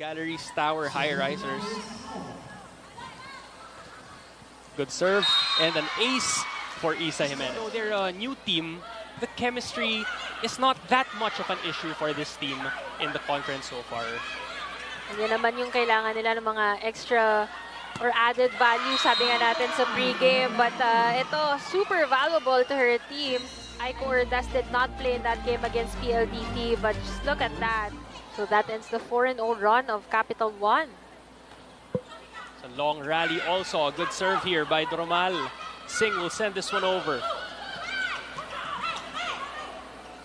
Galeries Tower Highrisers. Good serve and an ace for Isa Jimenez. So they're a new team. The chemistry is not that much of an issue for this team in the conference so far. Yan naman yung kailangan nila ng mga extra or added value, sabi nga natin sa pregame. But ito, super valuable to her team. Aiko Ordaz did not play in that game against PLDT, but just look at that. So that ends the 4-0 run of Capital 1. It's a long rally also. A good serve here by Dromal. Singh will send this one over.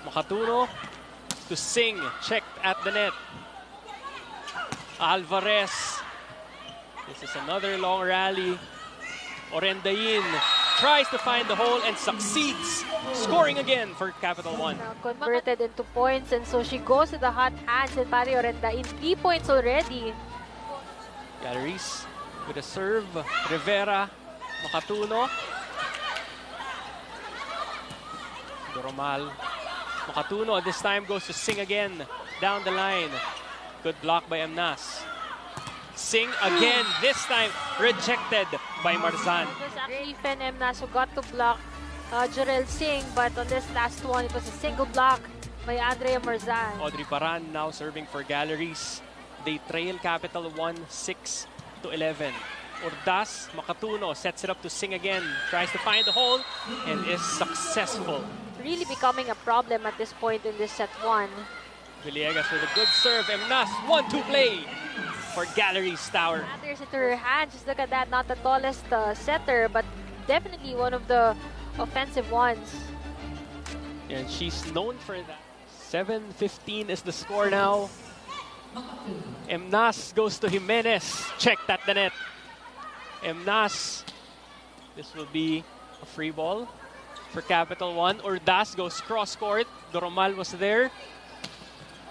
Makatuno to Singh, checked at the net. Alvarez. This is another long rally. Orendain tries to find the hole and succeeds, scoring again for Capital 1. Now converted into points, and so she goes to the hot hands, and Pari Orendain 3 points already. Galeries with a serve. Rivera, Makatuno. Doromal. Makatuno this time goes to Singh again down the line. Good block by Emnas. Singh again, this time rejected by Marzan. It was actually Fen Emnas who got to block Jarel Singh, but on this last one, it was a single block by Andrea Marzan. Audrey Paran now serving for Galeries. They trail Capital 1 6-11. Ordaz, Makatuno sets it up to Singh again. Tries to find the hole and is successful. Really becoming a problem at this point in this set 1. Villegas with a good serve. Emnas, 1-2 play for Galeries Tower. Matters into her hand. Just look at that. Not the tallest setter, but definitely one of the offensive ones. And she's known for that. 7-15 is the score now. Emnas goes to Jimenez. Checked at the net. Emnas. This will be a free ball for Capital 1. Ordaz goes cross court. Doromal was there.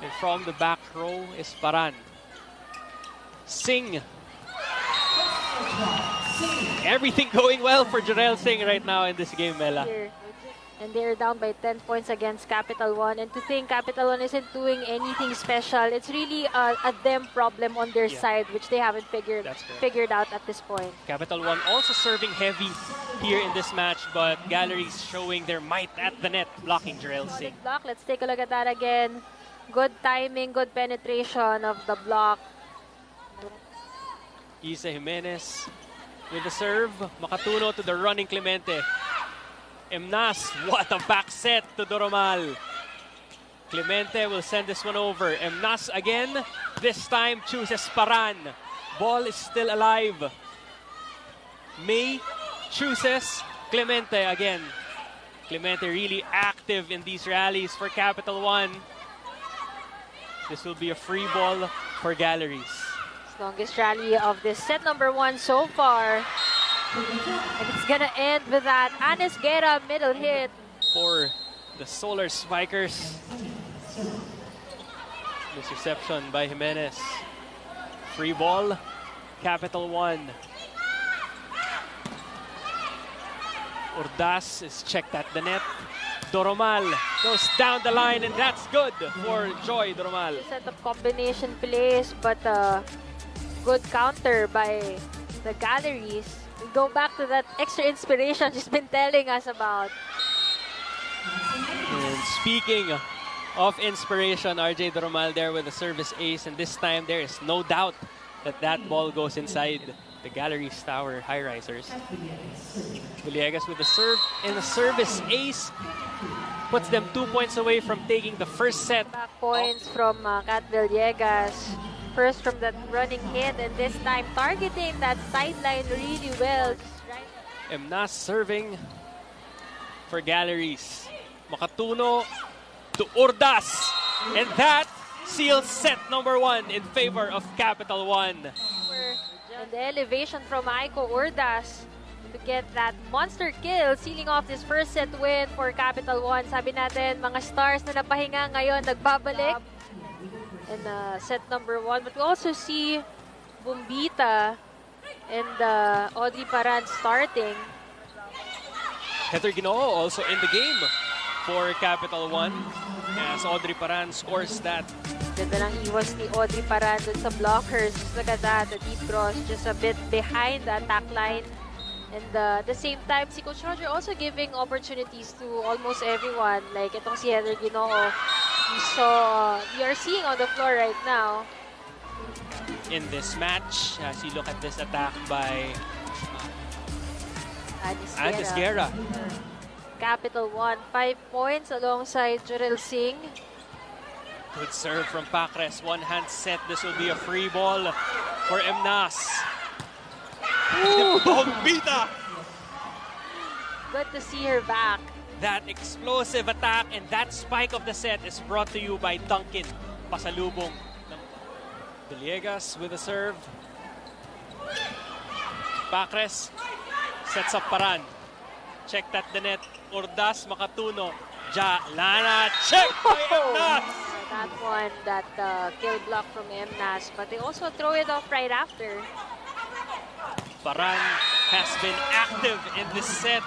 And from the back row is Paran. Singh. Everything going well for Jarel Singh right now in this game, Mela. And they're down by 10 points against Capital 1. And to think Capital 1 isn't doing anything special, it's really a them problem on their side, which they haven't figured out at this point. Capital 1 also serving heavy here in this match, but Galleries showing their might at the net, blocking Jarel Singh. Block. Let's take a look at that again. Good timing, good penetration of the block. Isa Jimenez with the serve. Makatuno to the running Clemente. Emnas, what a back set to Doromal. Clemente will send this one over. Emnas again. This time chooses Paran. Ball is still alive. May chooses Clemente again. Clemente really active in these rallies for Capital 1. This will be a free ball for Galeries. Longest rally of this set number 1 so far. And it's gonna end with that Anis Guerra middle hit. For the Solar Spikers. This reception by Jimenez. Free ball, Capital 1. Ordaz is checked at the net. Doromal goes down the line, and that's good for Joy Doromal. Set of combination plays, but good counter by the Galleries. We go back to that extra inspiration she's been telling us about. And speaking of inspiration, RJ Doromal there with the service ace, and this time there is no doubt that that ball goes inside the Galeries Tower Highrisers. Villegas with the serve and the service ace puts them 2 points away from taking the first set. Back points from Kat Villegas. First from that running hit, and this time targeting that sideline really well. Emnas serving for Galeries. Makatuno to Ordaz. And that seals set number 1 in favor of Capital 1. And the elevation from Aiko Ordaz to get that monster kill, sealing off this first set win for Capital 1. Sabi natin, mga stars na napahinga ngayon, nagbabalik in set number 1. But we also see Bumbita and Audrey Paran starting. Heather Ginoo also in the game for Capital 1 as Audrey Paran scores that Ganda ng iwas ni Audrey Paran dun sa blockers. Just look at that, the deep cross just a bit behind the attack line. And at the same time, si Coach Roger also giving opportunities to almost everyone. Like itong si Heather Ginoo, we are seeing on the floor right now. In this match, as you look at this attack by Andis Guerra. Capital1, 5 points alongside Jurel Singh. Good serve from Pacres. One hand set. This will be a free ball for Emnas. Bombita! Good to see her back. That explosive attack and that spike of the set is brought to you by Duncan. Pasalubong ng Villegas with a serve. Pacres sets up Paran. Check that the net. Ordas makatuno. Lana check by Emnas. That one, that kill block from Emnas, but they also throw it off right after. Paran has been active in this set.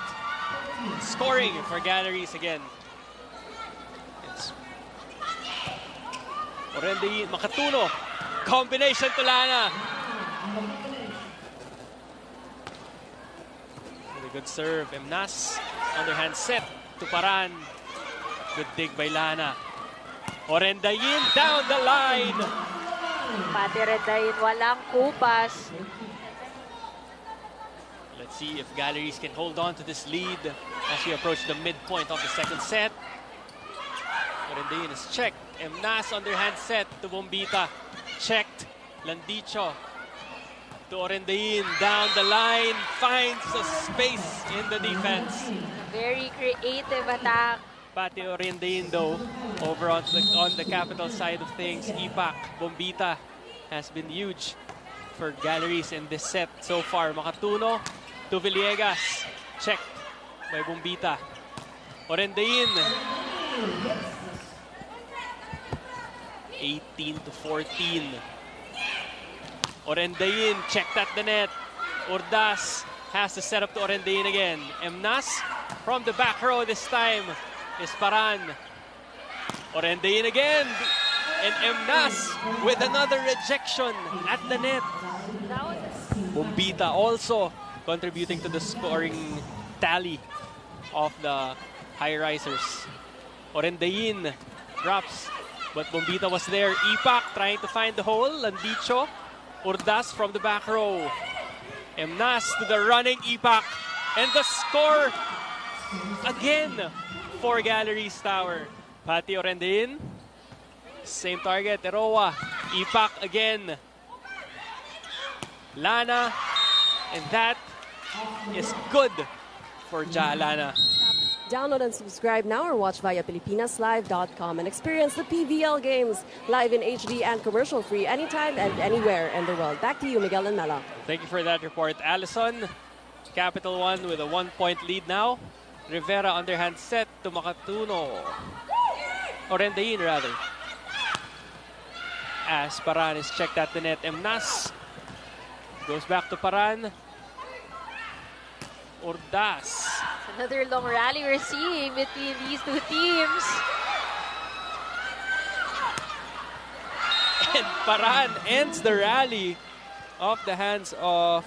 Scoring for Galeries again. Orendi makatuno. Combination to Lana. With a good serve. Emnas. Underhand set to Paran. Good dig by Lana. Orendayin down the line. Pati Rendayin, walang kupas. Let's see if Galeries can hold on to this lead as we approach the midpoint of the second set. Orendayin is checked. Emnas underhand set to Bombita. Checked. Landicho to Orendayin. Down the line. Finds a space in the defense. Very creative attack. Pati Orendayin though, over on the Capital side of things, Ipak, Bombita has been huge for Galeries in this set so far. Makatuno to Villegas. Checked by Bombita. Orendayin. 18-14. Orendayin checked at the net. Ordas has to set up to Orendayin again. Emnas from the back row this time is Paran. Orendayin again. And Emnas with another rejection at the net. Bombita also contributing to the scoring tally of the Highrisers. Orendayin drops, but Bombita was there. Ipak trying to find the hole. Landicho. Ordas from the back row. Emnas to the running Ipak. And the score again for Galeries Tower. Pati Orendayin. Same target. Eroa. Ipak again. Lana. And that is good for Lana. Download and subscribe now or watch via PilipinasLive.com and experience the PVL games live in HD and commercial-free anytime and anywhere in the world. Back to you, Miguel and Mela. Thank you for that report, Allison. Capital1 with a 1-point lead now. Rivera underhand set to Makatuno. Orendayin, rather. As Paran is checked at the net. Emnas goes back to Paran. Ordas. Another long rally we're seeing between these two teams. And Paran ends the rally off the hands of...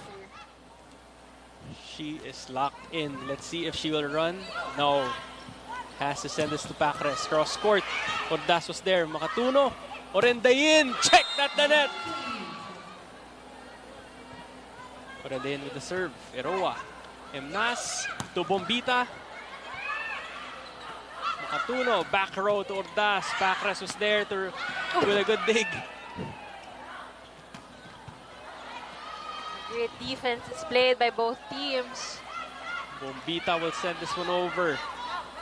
She is locked in. Let's see if she will run. No. Has to send this to Pacres. Cross court. Ordas was there. Makatuno. Orendayin. Checked at the net. Orendayin with the serve. Eroa. Emnas to Bombita. Makatuno, back row to Ordas. Pacres was there with a good dig. Great defense is played by both teams. Bombita will send this one over.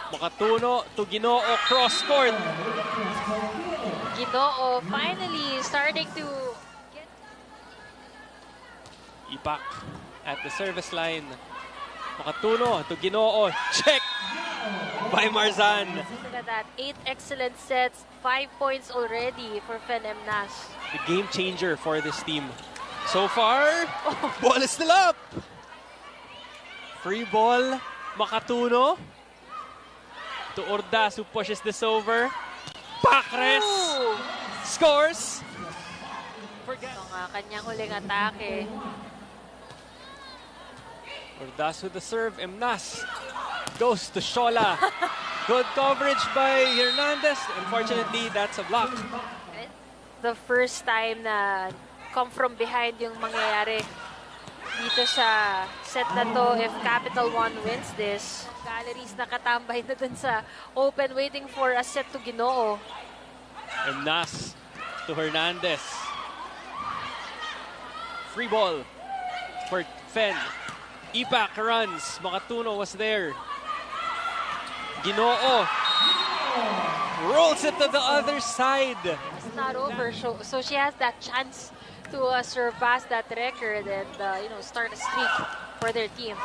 Makatuno to Ginoo, cross court. Ginoo finally starting to get... Ipak at the service line. Makatuno to Ginoo. Check by Marzan. Look at that. 8 excellent sets. 5 points already for Fen Emnas. The game changer for this team. So far, ball is still up. Free ball. Makatuno to Ordas who pushes this over. Pacres scores. Ito nga, kanyang huling atake. Urdas with the serve. Emnas goes to Shola. Good coverage by Hernandez. Unfortunately, that's a block. The first time na come from behind yung mangyayari dito sa set na to if Capital1 wins this. Galleries nakatambay na dun sa open waiting for a set to Ginoo. Emnas to Hernandez. Free ball for Fen. Ipak runs. Makatuno was there. Ginoo rolls it to the other side. It's not over, so she has that chance to surpass that record and start a streak for their team.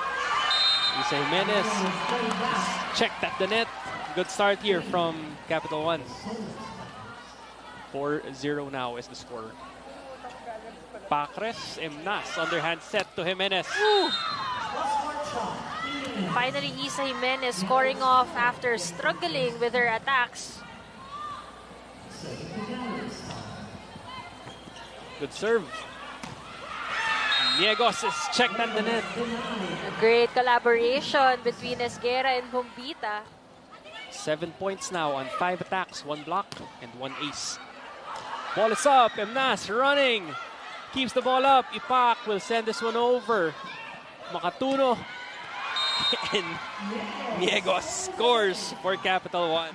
Isa Jimenez checked at the net. Good start here from Capital1. 4-0 now is the score. Pacres, Emnas, underhand set to Jimenez. Finally, Isa Jimenez scoring off after struggling with her attacks. Good serve. Niegos is checked at the net. A great collaboration between Esguerra and Bombita. 7 points now on 5 attacks, 1 block and 1 ace. Ball is up. Emnas running. Keeps the ball up. Ipak will send this one over. Makatuno. And Niegos scores for Capital1.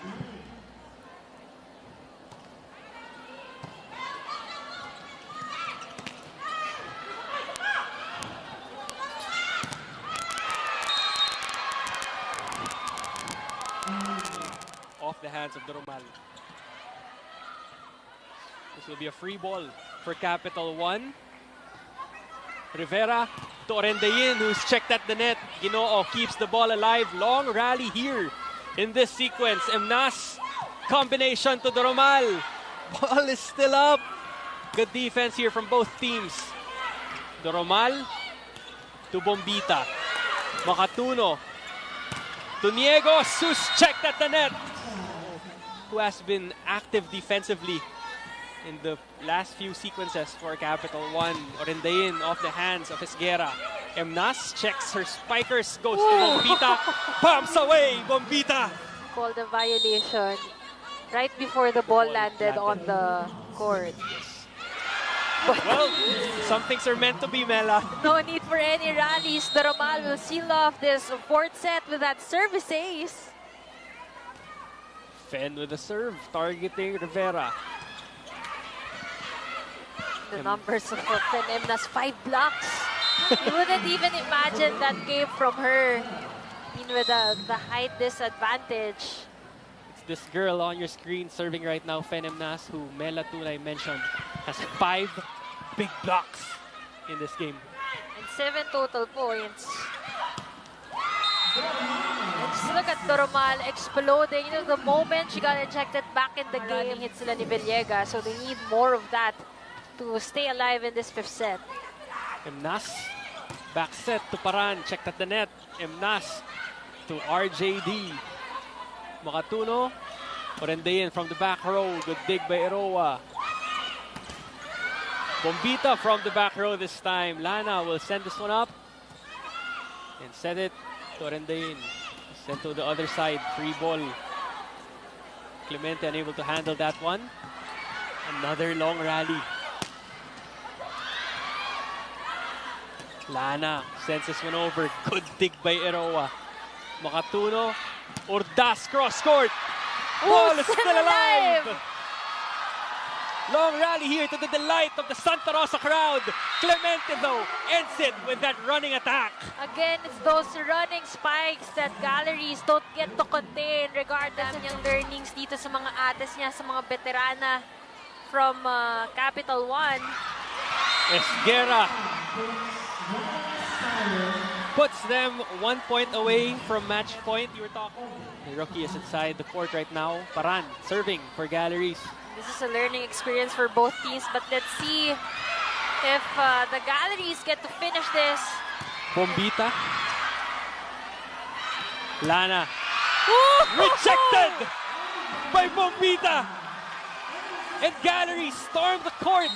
Off the hands of Doromal. This will be a free ball for Capital1. Rivera to Orendain, who's checked at the net. Ginoo keeps the ball alive. Long rally here in this sequence. Emnas, combination to Doromal. Ball is still up. Good defense here from both teams. Doromal to Bombita. Makatuno to Niegos, who's checked at the net. Who has been active defensively in the last few sequences for Capital1. Orendain off the hands of Esguerra. Emnas checks her spikers, goes to Bombita. Pumps away, Bombita. Called a violation right before the ball landed on the court. Well, some things are meant to be, Mela. No need for any rallies. Doromal will seal off this fourth set with that service ace. Fen with the serve, targeting Rivera. The numbers of Fen Emnas, 5 blocks. You wouldn't even imagine that came from her. I mean, with the height disadvantage. It's this girl on your screen serving right now, Fen Emnas, who Mela Tunay mentioned, has 5 big blocks in this game. And 7 total points. And just look at Doromal exploding. You know, the moment she got ejected back in the game, hit sila ni Villegas. So they need more of that to stay alive in this 5th set. Emnas, back set to Paran, checked at the net. Emnas to RJD. Makatuno, Orendain from the back row. Good dig by Eroa. Bombita from the back row this time. Lana will send this one up and set it to Orendain. Sent to the other side, free ball. Clemente unable to handle that one. Another long rally. Lana sends this one over. Good dig by Eroa. Makatuno. Urdas cross court. Ball is still alive. Long rally here to the delight of the Santa Rosa crowd. Clemente, though, ends it with that running attack. Again, it's those running spikes that Galleries don't get to contain regardless of yung learnings dito sa mga ates niya, sa mga veterana from Capital1. Esguerra puts them 1 point away from match point. You were talking. The rookie is inside the court right now. Paran serving for Galleries. This is a learning experience for both teams, but let's see if the Galleries get to finish this. Bombita. Lana. Rejected by Bombita. And Galleries storm the court